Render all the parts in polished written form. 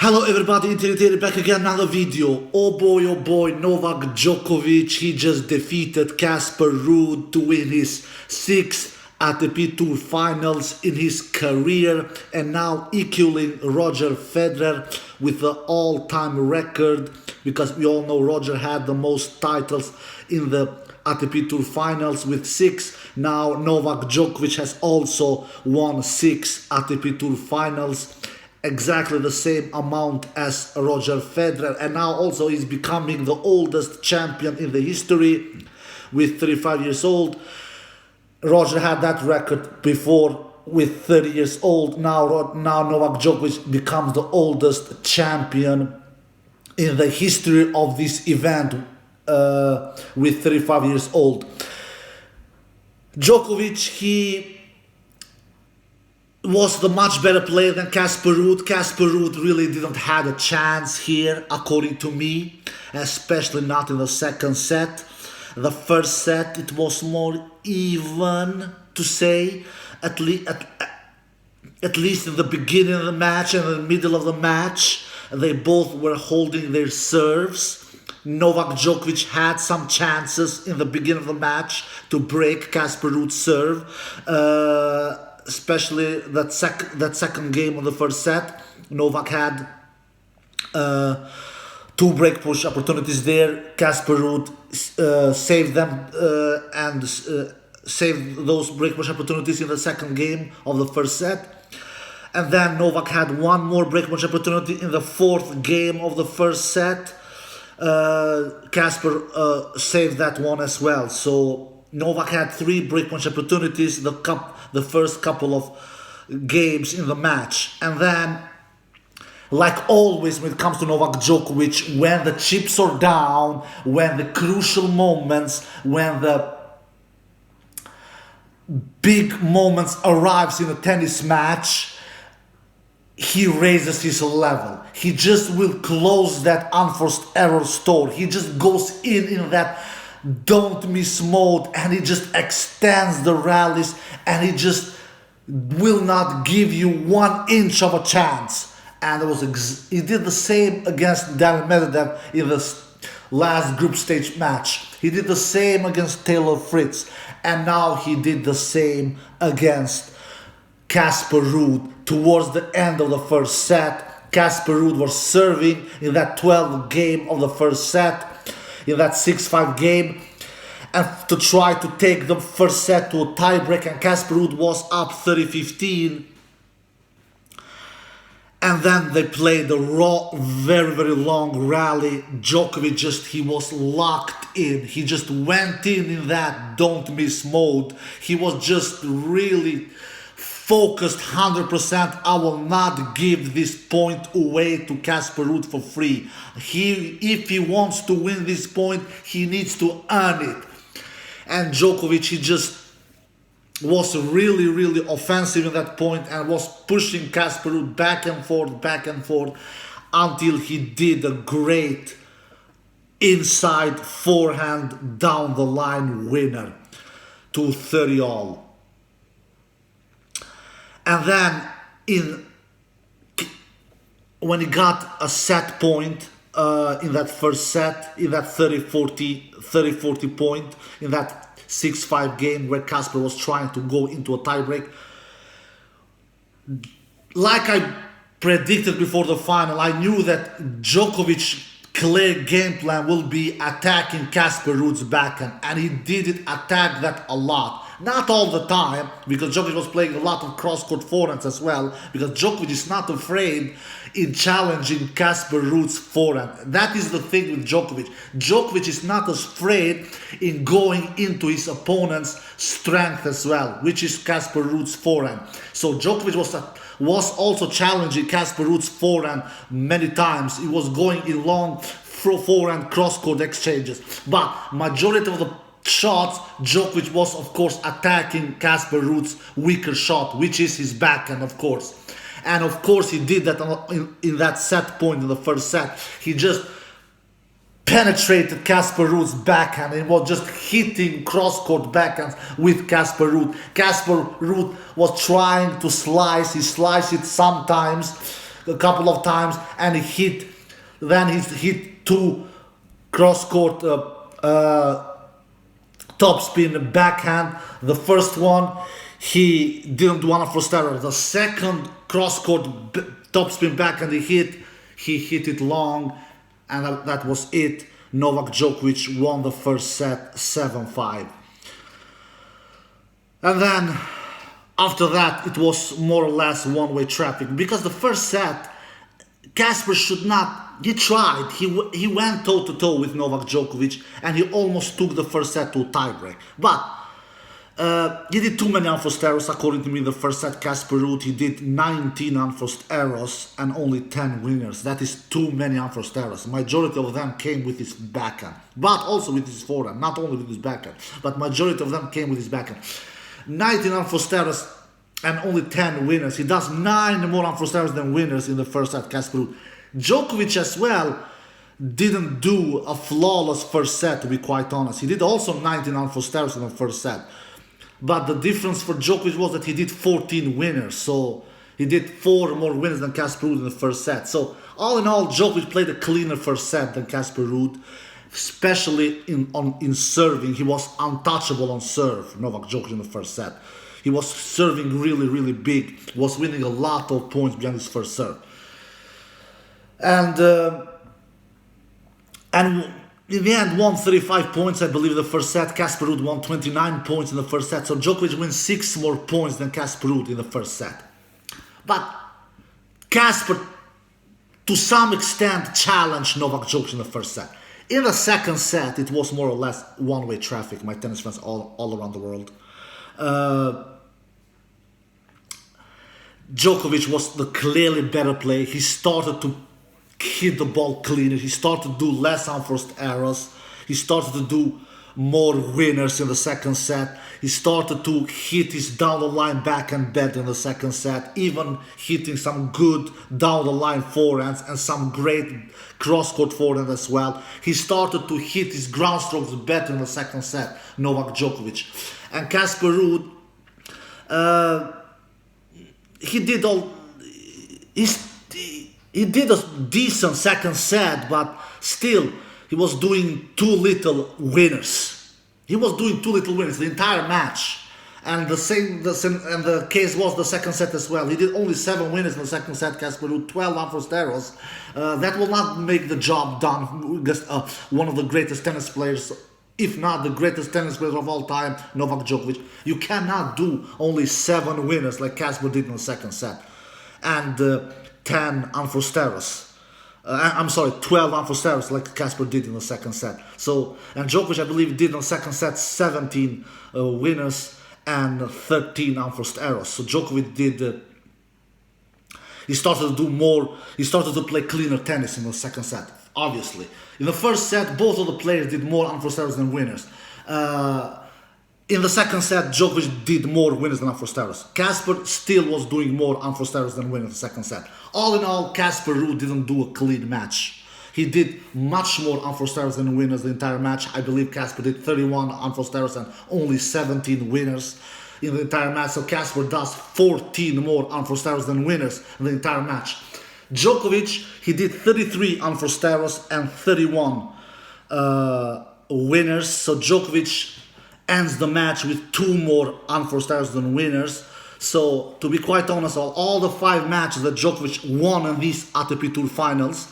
Hello everybody, Nitto back again, another video. Oh boy, Novak Djokovic, he just defeated Casper Ruud to win his 6th ATP Tour Finals in his career and now equaling Roger Federer with the all-time record, because we all know Roger had the most titles in the ATP Tour Finals with 6. Now Novak Djokovic has also won 6 ATP Tour Finals, exactly the same amount as Roger Federer, and now also he's becoming the oldest champion in the history with 35 years old. Roger had that record before with 30 years old. Now Novak Djokovic becomes the oldest champion in the history of this event with 35 years old. Djokovic, he was the much better player than Casper Ruud. Casper Ruud really didn't have a chance here, according to me, especially not in the second set. The first set, it was more even, to say, at least in the beginning of the match and in the middle of the match. They both were holding their serves. Novak Djokovic had some chances in the beginning of the match to break Casper Ruud's serve, especially that second game of the first set. Novak had 2 break push opportunities there. Casper Ruud saved them and saved those break push opportunities in the second game of the first set. And then Novak had 1 more break push opportunity in the 4th game of the first set. Casper saved that one as well. So Novak had 3 break punch opportunities the first couple of games in the match. And then, like always when it comes to Novak Djokovic, when the chips are down, when the crucial moments, when the big moments arrives in a tennis match, he raises his level. He just will close that unforced error store. He just goes in that don't miss mode, and he just extends the rallies, and he just will not give you 1 inch of a chance. And he did the same against Daniil Medvedev in the last group stage match. He did the same against Taylor Fritz, and now he did the same against Casper Ruud. Towards the end of the first set, Casper Ruud was serving in that 12th game of the first set, in that 6-5 game, and to try to take the first set to a tiebreak, and Casper Ruud was up 30-15. And then they played a very long rally. Djokovic he was locked in. He just went in that don't miss mode. He was just really focused 100%. I will not give this point away to Casper Ruud for free. If he wants to win this point, he needs to earn it. And Djokovic, he just was really offensive in that point and was pushing Casper Ruud back and forth until he did a great inside forehand down the line winner to 30-all. And then when he got a set point in that first set, in that 30-40 point, in that 6-5 game where Casper was trying to go into a tiebreak, like I predicted before the final, I knew that Djokovic's clear game plan will be attacking Casper Ruud's backhand, and he did attack that a lot. Not all the time, because Djokovic was playing a lot of cross-court forehands as well, because Djokovic is not afraid in challenging Casper Ruud's forehand. That is the thing with Djokovic. Djokovic is not afraid in going into his opponent's strength as well, which is Casper Ruud's forehand. So Djokovic was also challenging Casper Ruud's forehand many times. He was going in long forehand cross-court exchanges. But majority of the shots, Djokovic was of course attacking Casper Ruud's weaker shot, which is his backhand, of course. And of course he did that in that set point in the first set. He just penetrated Casper Ruud's backhand and was just hitting cross-court backhands with Casper Ruud. Casper Ruud was trying to slice. He sliced it sometimes a couple of times, and then he hit two cross-court topspin backhand. The first one, he didn't do unforced error. The second cross-court topspin backhand he hit it long, and that was it. Novak Djokovic won the first set 7-5. And then after that, it was more or less one-way traffic, because the first set, Casper should not. He tried. He went toe-to-toe with Novak Djokovic, and he almost took the first set to a tiebreak. But he did too many unforced errors, according to me. The first set, Casper Ruud, he did 19 unforced errors and only 10 winners. That is too many unforced errors. Majority of them came with his backhand, but also with his forehand. Not only with his backhand, but majority of them came with his backhand. 19 unforced errors and only 10 winners. He does 9 more unforced errors than winners in the first set, Casper Ruud. Djokovic as well didn't do a flawless first set, to be quite honest. He did also 19 unforced errors in the first set. But the difference for Djokovic was that he did 14 winners. So he did 4 more winners than Casper Ruud in the first set. So all in all, Djokovic played a cleaner first set than Casper Ruud, especially in serving. He was untouchable on serve, Novak Djokovic, in the first set. He was serving really, really big. Was winning a lot of points behind his first serve. And in the end, won 35 points, I believe, in the first set. Casper Ruud won 29 points in the first set. So Djokovic wins 6 more points than Casper Ruud in the first set. But Casper, to some extent, challenged Novak Djokovic in the first set. In the second set, it was more or less one-way traffic, my tennis fans all around the world. Djokovic was the clearly better player. He started to hit the ball cleaner. He started to do less unforced errors. He started to do more winners in the second set. He started to hit his down the line backhand better in the second set, even hitting some good down the line forehands and some great cross-court forehand as well. He started to hit his ground strokes better in the second set, Novak Djokovic. And Casper Ruud, he did a decent second set, but still he was doing too little winners. He was doing too little winners the entire match, and the case was the second set as well. He did only 7 winners in the second set. Casper Ruud, 12 unforced errors. That will not make the job done. Just one of the greatest tennis players, if not the greatest tennis player of all time, Novak Djokovic. You cannot do only 7 winners like Casper did in the second set, and 10 unforced errors. 12 unforced errors like Casper did in the second set. So, and Djokovic, I believe, did in the second set 17 winners and 13 unforced errors. So Djokovic did. He started to do more. He started to play cleaner tennis in the second set. Obviously, in the first set, both of the players did more unforced errors than winners. In the second set, Djokovic did more winners than unforced errors. Casper still was doing more unforced errors than winners in the second set. All in all, Casper Ruud didn't do a clean match. He did much more unforced errors than winners the entire match. I believe Casper did 31 unforced errors and only 17 winners in the entire match. So Casper does 14 more unforced errors than winners in the entire match. Djokovic, he did 33 unforced errors and 31 winners. So Djokovic ends the match with 2 more unforced errors than winners. So, to be quite honest, all the 5 matches that Djokovic won in these ATP Tour Finals,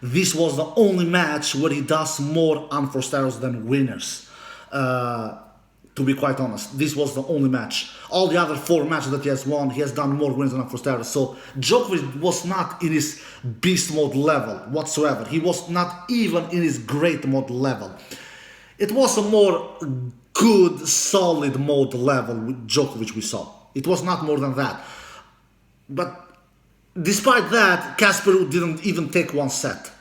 this was the only match where he does more unforced errors than winners. To be quite honest, this was the only match. All the other 4 matches that he has won, he has done more winners than unforced errors. So, Djokovic was not in his beast mode level whatsoever. He was not even in his great mode level. It was a more good, solid mode level with Djokovic we saw. It was not more than that. But despite that, Casper Ruud didn't even take 1 set.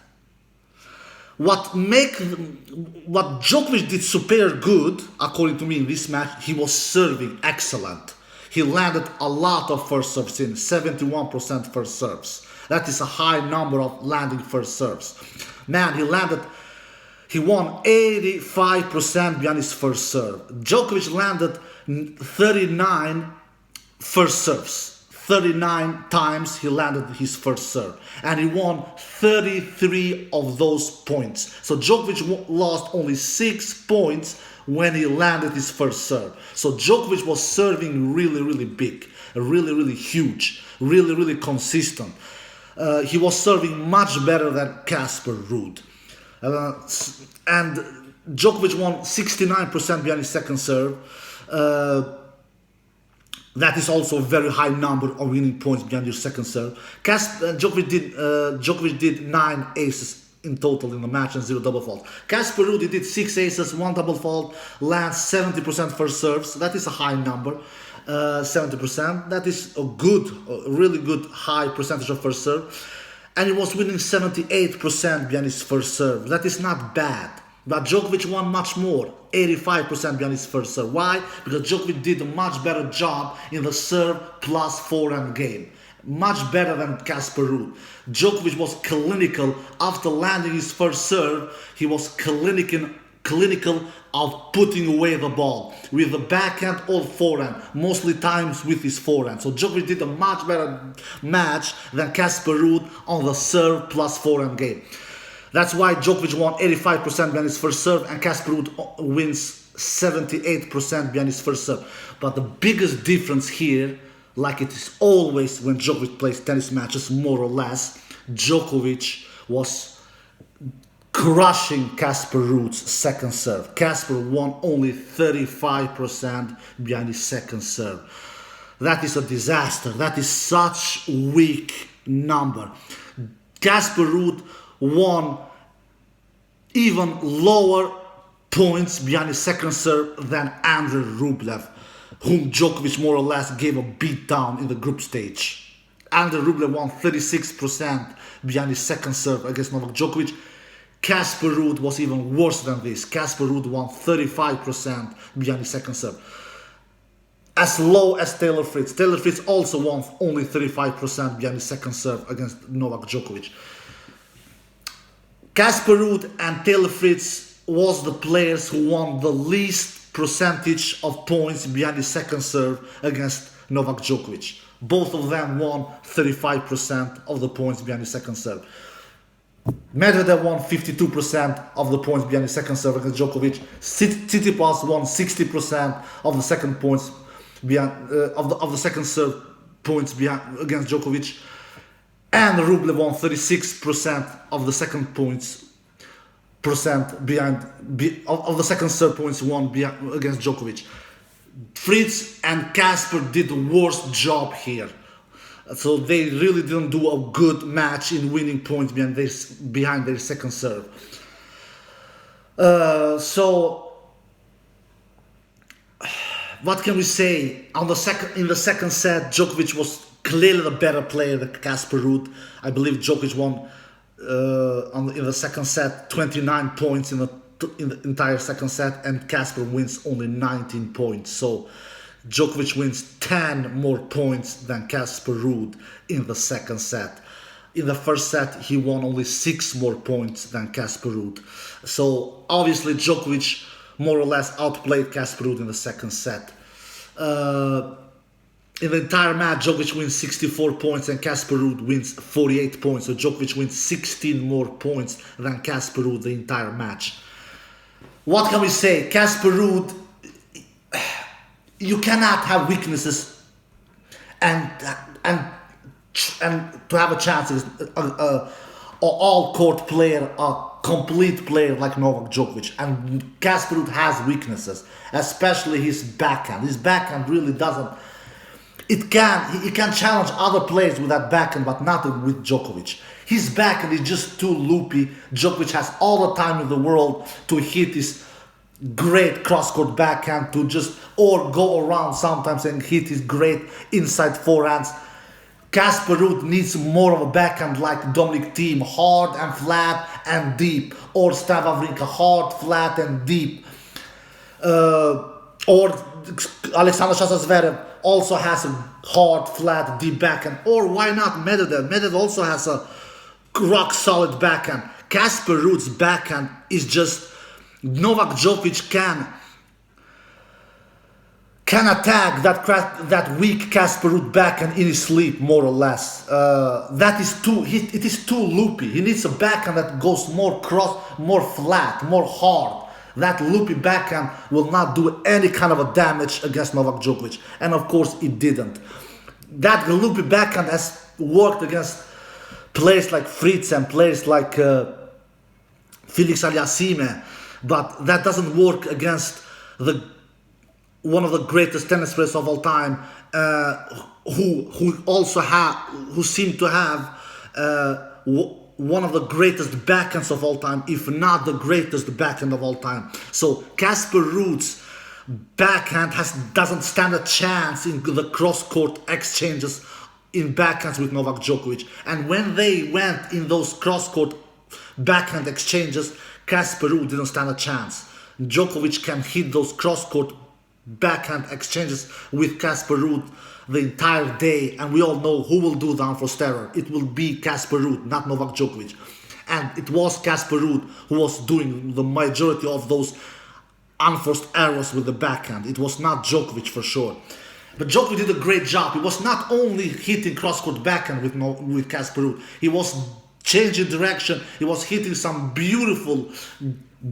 What Djokovic did super good, according to me, in this match, he was serving excellent. He landed a lot of first serves in, 71% first serves. That is a high number of landing first serves. Man, he won 85% behind his first serve. Djokovic landed 39 first serves. 39 times he landed his first serve, and he won 33 of those points. So Djokovic lost only 6 points when he landed his first serve. So Djokovic was serving really, really big, really, really huge, really, really consistent. He was serving much better than Casper Ruud. And Djokovic won 69% behind his second serve. That is also a very high number of winning points behind your second serve. Djokovic did 9 aces in total in the match and 0 double fault. Casper Ruud did 6 aces, 1 double fault, lands 70% first serves. That is a high number, 70%. That is a really good high percentage of first serve. And he was winning 78% behind his first serve. That is not bad. But Djokovic won much more, 85% behind his first serve. Why? Because Djokovic did a much better job in the serve plus forehand game. Much better than Casper Ruud. Djokovic was clinical after landing his first serve. He was clinical of putting away the ball with the backhand or forehand, mostly times with his forehand. So Djokovic did a much better match than Casper Ruud on the serve plus forehand game. That's why Djokovic won 85% behind his first serve and Casper Ruud wins 78% behind his first serve. But the biggest difference here, like it is always when Djokovic plays tennis matches, more or less, Djokovic was crushing Casper Ruud's second serve. Casper won only 35% behind his second serve. That is a disaster. That is such a weak number. Casper Ruud won even lower points behind his second serve than Andrei Rublev, whom Djokovic more or less gave a beat down in the group stage. Andrei Rublev won 36% behind his second serve against Novak Djokovic. Casper Ruud was even worse than this. Casper Ruud won 35% behind his second serve. As low as Taylor Fritz. Taylor Fritz also won only 35% behind his second serve against Novak Djokovic. Casper Ruud and Taylor Fritz was the players who won the least percentage of points behind his second serve against Novak Djokovic. Both of them won 35% of the points behind his second serve. Medvedev won 52% of the points behind his second serve against Djokovic. Tsitsipas won 60% of the second points behind of the second serve points behind against Djokovic. And Rublev won 36% of the second points of the second serve points won against Djokovic. Fritz and Casper did the worst job here. So they really didn't do a good match in winning points behind their second serve. So what can we say? In the second set, Djokovic was clearly the better player than Casper Ruud. I believe Djokovic won in the second set 29 points in the entire second set, and Casper wins only 19 points. So Djokovic wins 10 more points than Casper Ruud in the second set. In the first set, he won only 6 more points than Casper Ruud. So obviously Djokovic more or less outplayed Casper Ruud in the second set. In the entire match, Djokovic wins 64 points and Casper Ruud wins 48 points. So Djokovic wins 16 more points than Casper Ruud the entire match. What can we say? Casper Ruud, you cannot have weaknesses and to have a chance as an all-court player, a complete player like Novak Djokovic. And Casper Ruud has weaknesses, especially his backhand. His backhand really doesn't. He can challenge other players with that backhand, but not with Djokovic. His backhand is just too loopy. Djokovic has all the time in the world to hit his great cross-court backhand or go around sometimes and hit his great inside forehands. Casper Ruud needs more of a backhand like Dominic Thiem, hard and flat and deep, or Stan Wawrinka, hard, flat and deep, or Alexander Zverev also has a hard, flat, deep backhand, or why not Medvedev? Medvedev also has a rock-solid backhand. Casper Ruud's backhand is just Novak Djokovic can attack that weak Casper Ruud backhand in his sleep, more or less. It is too loopy. He needs a backhand that goes more cross, more flat, more hard. That loopy backhand will not do any kind of a damage against Novak Djokovic, and of course it didn't. That loopy backhand has worked against players like Fritz and players like Felix Aliassime, but that doesn't work against one of the greatest tennis players of all time, who seemed to have one of the greatest backhands of all time, if not the greatest backhand of all time. So Casper Ruud's backhand doesn't stand a chance in the cross-court exchanges in backhands with Novak Djokovic. And when they went in those cross-court backhand exchanges, Casper Ruud didn't stand a chance. Djokovic can hit those cross-court backhand exchanges with Casper Ruud the entire day, and we all know who will do the unforced error. It will be Casper Ruud, not Novak Djokovic. And it was Casper Ruud who was doing the majority of those unforced errors with the backhand. It was not Djokovic for sure. But Djokovic did a great job. He was not only hitting cross-court backhand with Casper Ruud, he was changing direction. He was hitting some beautiful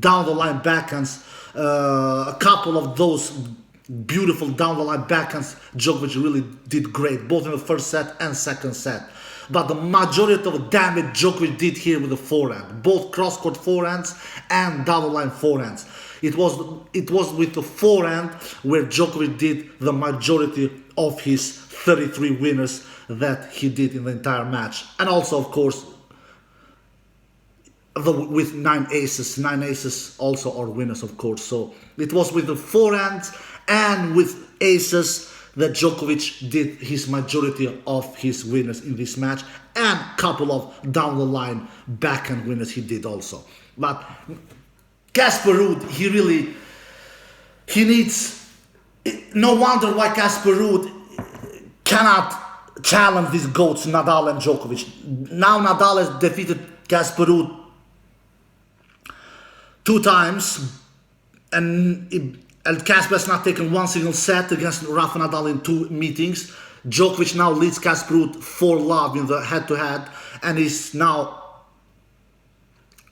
down-the-line backhands. A couple of those beautiful down-the-line backhands, Djokovic really did great, both in the first set and second set. But the majority of the damage Djokovic did here with the forehand, both cross-court forehands and down-the-line forehands. It was with the forehand where Djokovic did the majority of his 33 winners that he did in the entire match. And also, of course, with 9 aces. 9 aces also are winners, of course. So it was with the forehand and with aces that Djokovic did his majority of his winners in this match, and a couple of down-the-line backhand winners he did also. But Casper Ruud, he needs, no wonder why Casper Ruud cannot challenge these GOATs, Nadal and Djokovic. Now Nadal has defeated Casper Ruud 2 times, and Casper has not taken one single set against Rafa Nadal in 2 meetings. Djokovic now leads Casper Ruud 4-love in the head-to-head, and is now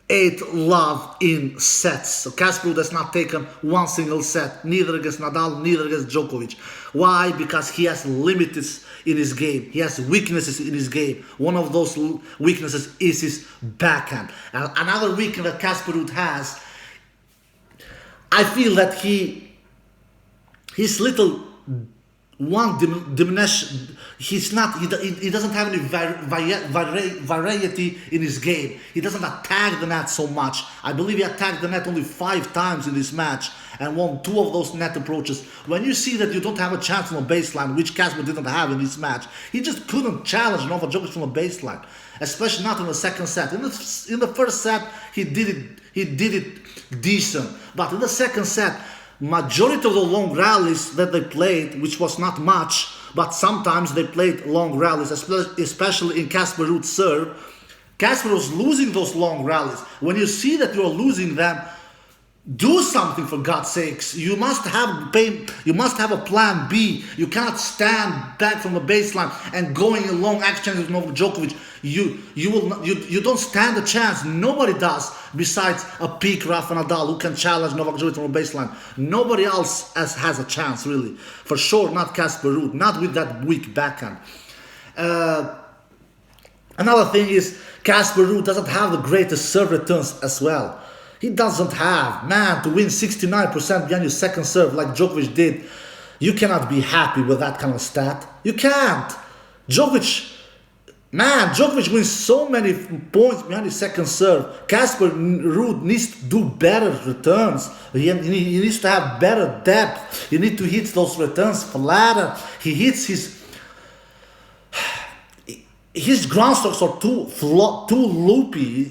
8-love in sets. So Casper Ruud has not taken one single set, neither against Nadal, neither against Djokovic. Why? Because he has limits in his game. He has weaknesses in his game. One of those weaknesses is his backhand. And another weakness that Casper Ruud has, I feel that he's little diminished. He doesn't have any variety in his game. He doesn't attack the net so much. I believe he attacked the net only 5 times in this match and won 2 of those net approaches. When you see that you don't have a chance on the baseline, which Casper didn't have in this match, he just couldn't challenge Novak Djokovic from the baseline, especially not in the second set. In the first set, he did it decent, but in the second set, majority of the long rallies that they played, which was not much, but sometimes they played long rallies, especially in Casper Ruud's serve. Casper was losing those long rallies. When you see that you're losing them, do something, for God's sakes. You must have a plan B. You cannot stand back from the baseline and going in long exchange with Novak Djokovic. You don't stand a chance. Nobody does, besides a peak Rafa Nadal who can challenge Novak Djokovic from the baseline. Nobody else has a chance, really. For sure, not Casper Ruud, not with that weak backhand. Another thing is, Casper Ruud doesn't have the greatest serve returns as well. He doesn't have, to win 69% behind your second serve like Djokovic did. You cannot be happy with that kind of stat. You can't. Djokovic wins so many points behind his second serve. Casper Ruud needs to do better returns. He needs to have better depth. He needs to hit those returns flatter. He hits his ground strokes are too loopy.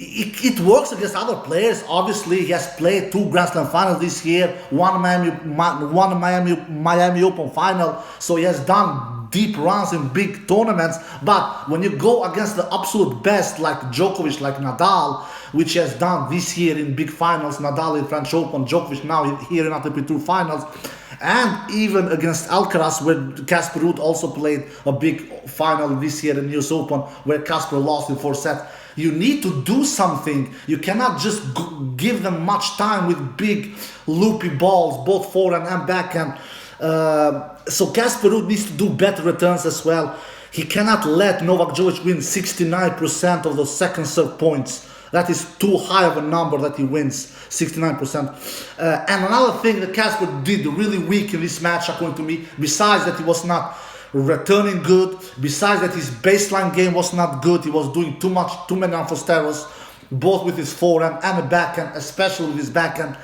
It works against other players. Obviously, he has played 2 Grand Slam finals this year, one Miami Open final, so he has done deep runs in big tournaments. But when you go against the absolute best, like Djokovic, like Nadal, which he has done this year in big finals, Nadal in French Open, Djokovic now here in ATP Tour finals, And even against Alcaraz, where Casper Ruud also played a big final this year in US Open, where Casper lost in 4 sets. You need to do something. You cannot just give them much time with big loopy balls, both forehand and backhand. So Casper Ruud needs to do better returns as well. He cannot let Novak Djokovic win 69% of the second serve points. That is too high of a number that he wins, 69%. And another thing that Casper did really weak in this match, according to me, besides that he was not returning good, besides that his baseline game was not good, he was doing too many unforced errors, both with his forehand and the backhand, especially with his backhand.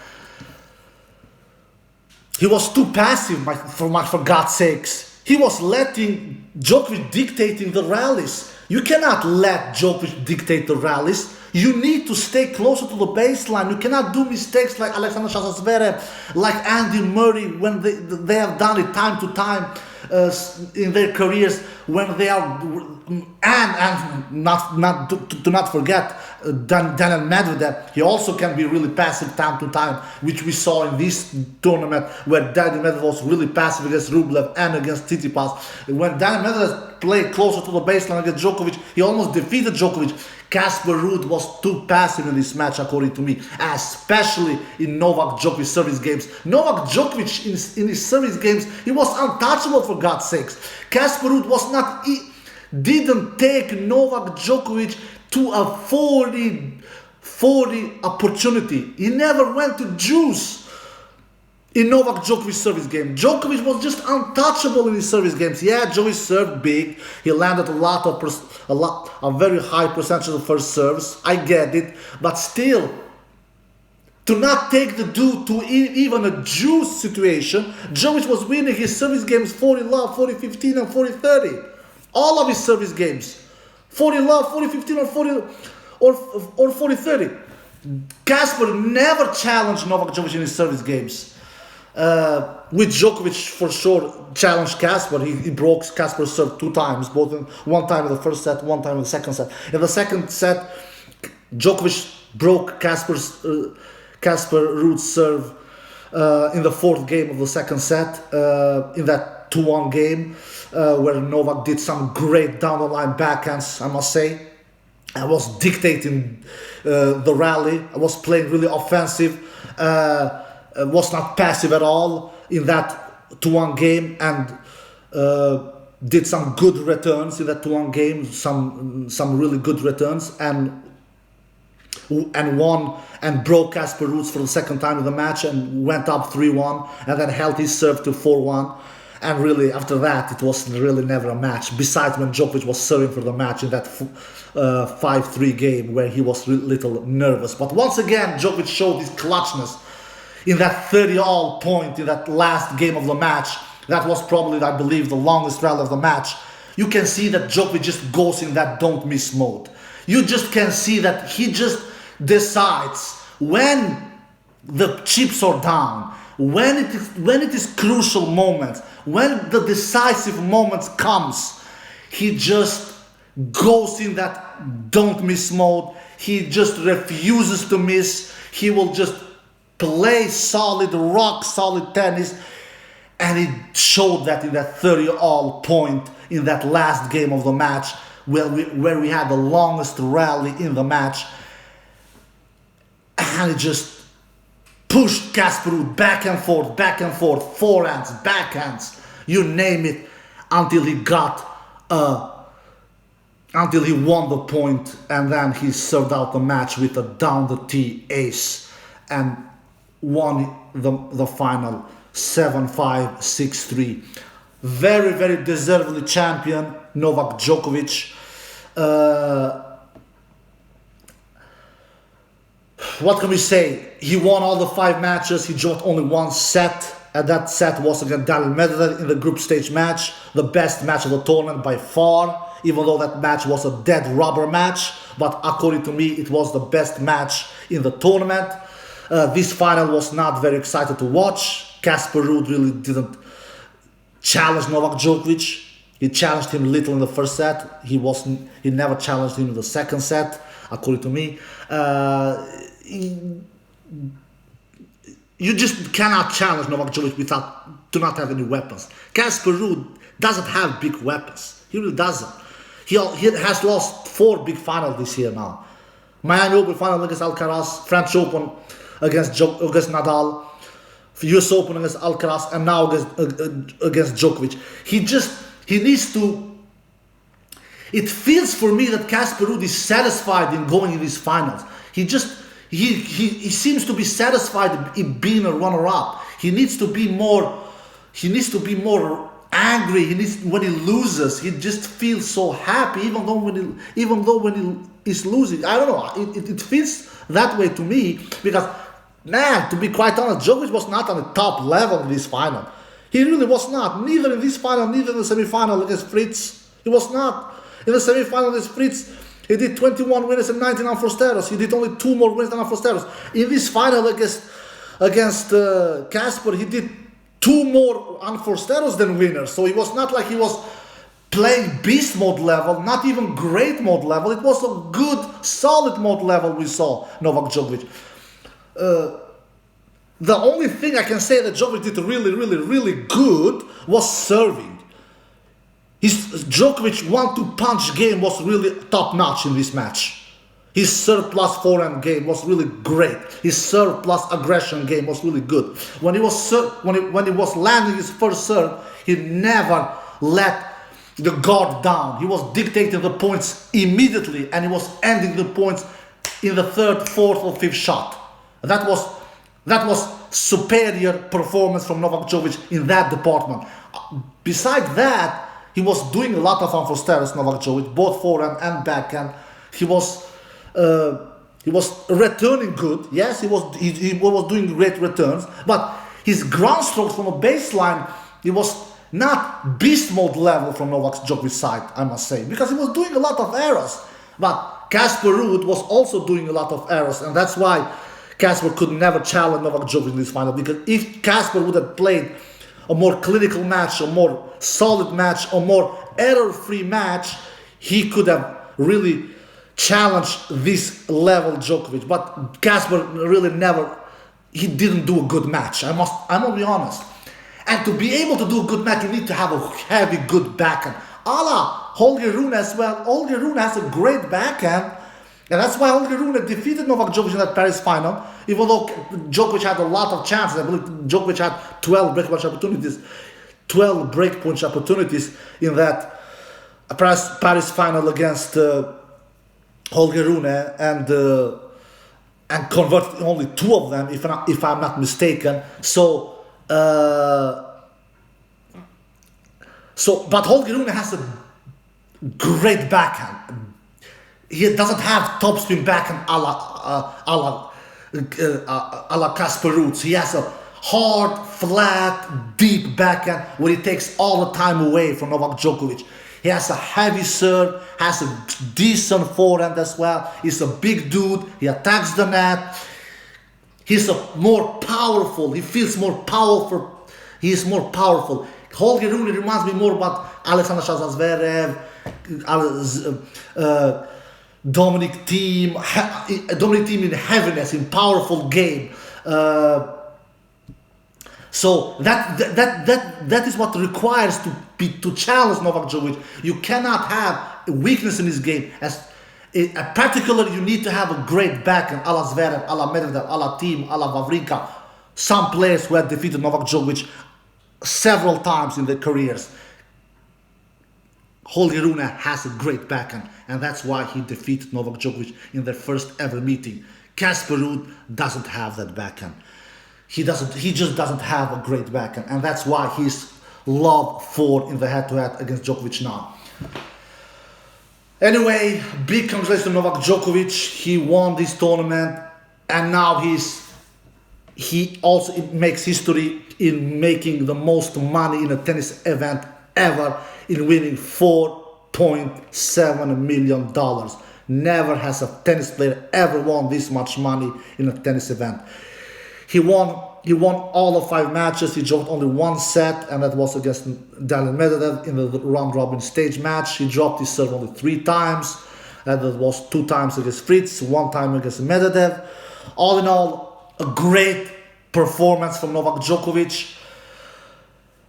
He was too passive, for God's sakes. He was letting Djokovic dictating the rallies. You cannot let Djokovic dictate the rallies. You need to stay closer to the baseline. You cannot do mistakes like Alexander Zverev, like Andy Murray, when they have done it time to time in their careers, when they are, and not to forget Daniel Medvedev. He also can be really passive time to time, which we saw in this tournament, where Daniel Medvedev was really passive against Rublev and against Tsitsipas. When Daniel Medvedev played closer to the baseline against Djokovic, he almost defeated Djokovic. Casper Ruud was too passive in this match, according to me, especially in Novak Djokovic service games. Novak Djokovic in his service games, he was untouchable, for God's sakes. Casper Ruud was not, didn't take Novak Djokovic to a 40 opportunity. He never went to juice in Novak Djokovic's service game. Djokovic was just untouchable in his service games. Yeah, Djokovic served big. He landed a very high percentage of first serves. I get it, but still, to not take the dude to even a juice situation. Djokovic was winning his service games 40-love, 40-15, and 40-30. All of his service games, 40-love, 40-15, or 40-30. Casper never challenged Novak Djokovic in his service games. With Djokovic for sure challenged Casper. He broke Casper's serve 2 times, one time in the first set, one time in the second set. In the second set, Djokovic broke Casper Ruud's serve in the 4th game of the second set, in that 2-1 game, where Novak did some great down the line backhands, I must say. I was dictating the rally. I was playing really offensive. Was not passive at all in that 2-1 game, and did some good returns in that 2-1 game, some really good returns, and won and broke Casper Ruud for the second time in the match, and went up 3-1, and then held his serve to 4-1. And really, after that, it was really never a match, besides when Djokovic was serving for the match in that 5-3 game, where he was a little nervous. But once again, Djokovic showed his clutchness in that 30-all point in that last game of the match. That was probably, I believe, the longest rally of the match. You can see that Djokovic just goes in that don't miss mode. You just can see that he just decides when the chips are down, when it is crucial moments, when the decisive moments comes, he just goes in that don't miss mode. He just refuses to miss. He will just play solid, rock solid tennis, and he showed that in that 30-all point in that last game of the match, where we had the longest rally in the match, and he just pushed Casper Ruud back and forth, forehands, backhands, you name it, until he won the point, and then he served out the match with a down the tee ace, and won the final 7-5, 6-3. Very, very deservedly champion, Novak Djokovic. What can we say? He won all the 5 matches. He dropped only 1 set, and that set was against Daniel Medvedev in the group stage match, the best match of the tournament by far, even though that match was a dead rubber match. But according to me, it was the best match in the tournament. This final was not very excited to watch. Casper Ruud really didn't challenge Novak Djokovic. He challenged him a little in the first set. He never challenged him in the second set, according to me. You just cannot challenge Novak Djokovic without to not have any weapons. Casper Ruud doesn't have big weapons. He really doesn't. He has lost 4 big finals this year now. Miami Open final against Alcaraz, French Open against Nadal, US Open against Alcaraz, and now against Djokovic. He needs to. It feels for me that Casper Ruud is satisfied in going in these finals. He seems to be satisfied in being a runner-up. He needs to be more. He needs to be more angry. When he loses, he just feels so happy, even though when he is losing. I don't know. It feels that way to me because, man, to be quite honest, Djokovic was not on the top level in this final. He really was not. Neither in this final, neither in the semi-final against Fritz. He was not. In the semi-final against Fritz, he did 21 winners and 19 unforced errors. He did only 2 more wins than unforced errors. In this final against Casper, he did 2 more unforced errors than winners. So it was not like he was playing beast mode level, not even great mode level. It was a good, solid mode level we saw Novak Djokovic. The only thing I can say that Djokovic did really, really, really good was serving. His Djokovic 1-2 punch game was really top-notch in this match. His serve plus forehand game was really great. His serve plus aggression game was really good. When he was landing his first serve, he never let the guard down. He was dictating the points immediately, and he was ending the points in the 3rd, 4th, or 5th shot. That was superior performance from Novak Djokovic in that department. Besides that, he was doing a lot of unforced errors, Novak Djokovic, both forehand and backhand. He was returning good. Yes, he was doing great returns, but his ground strokes from a baseline, he was not beast mode level from Novak Djokovic's side, I must say, because he was doing a lot of errors. But Casper Ruud was also doing a lot of errors, and that's why Casper could never challenge Novak Djokovic in this final. Because if Casper would have played a more clinical match, a more solid match, a more error-free match, he could have really challenged this level Djokovic. But Casper really he didn't do a good match. I'm gonna be honest. And to be able to do a good match, you need to have a heavy, good backhand. A la Holger Rune as well. Holger Rune has a great backhand. And that's why Holger Rune defeated Novak Djokovic in that Paris final, even though Djokovic had a lot of chances. I believe Djokovic had 12 breakpoint opportunities in that Paris final against Holger Rune, and converted only 2 of them, if I'm not mistaken. But Holger Rune has a great backhand. He doesn't have topspin backhand a la Casper Ruud. He has a hard, flat, deep backhand where he takes all the time away from Novak Djokovic. He has a heavy serve, has a decent forehand as well. He's a big dude. He attacks the net. He's more powerful. He feels more powerful. He is more powerful. Holger Rune reminds me more about Alexander Zverev, Dominic Thiem in heaviness, in powerful game. So that is what requires to challenge Novak Djokovic. You cannot have a weakness in his game. Particularly, you need to have a great backhand, a la Zverev, a la Medvedev, a la Thiem, a la Wawrinka. Some players who have defeated Novak Djokovic several times in their careers. Holger Rune has a great backhand, and that's why he defeated Novak Djokovic in their first ever meeting. Casper Ruud doesn't have that backhand. He just doesn't have a great backhand, and that's why he's loved for in the head-to-head against Djokovic now. Anyway, big congratulations to Novak Djokovic. He won this tournament, and now he also makes history in making the most money in a tennis event ever, in winning $4.7 million. Never has a tennis player ever won this much money in a tennis event. He won all of 5 matches. He dropped only 1 set, and that was against Daniel Medvedev in the round-robin stage match. He dropped his serve only 3 times, and that was 2 times against Fritz, 1 time against Medvedev. All in all, a great performance from Novak Djokovic.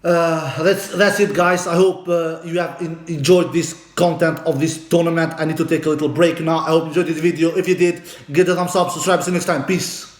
That's it, guys. I hope you have enjoyed this content of this tournament. I need to take a little break now. I hope you enjoyed this video. If you did, give it a thumbs up, subscribe. See you next time. Peace.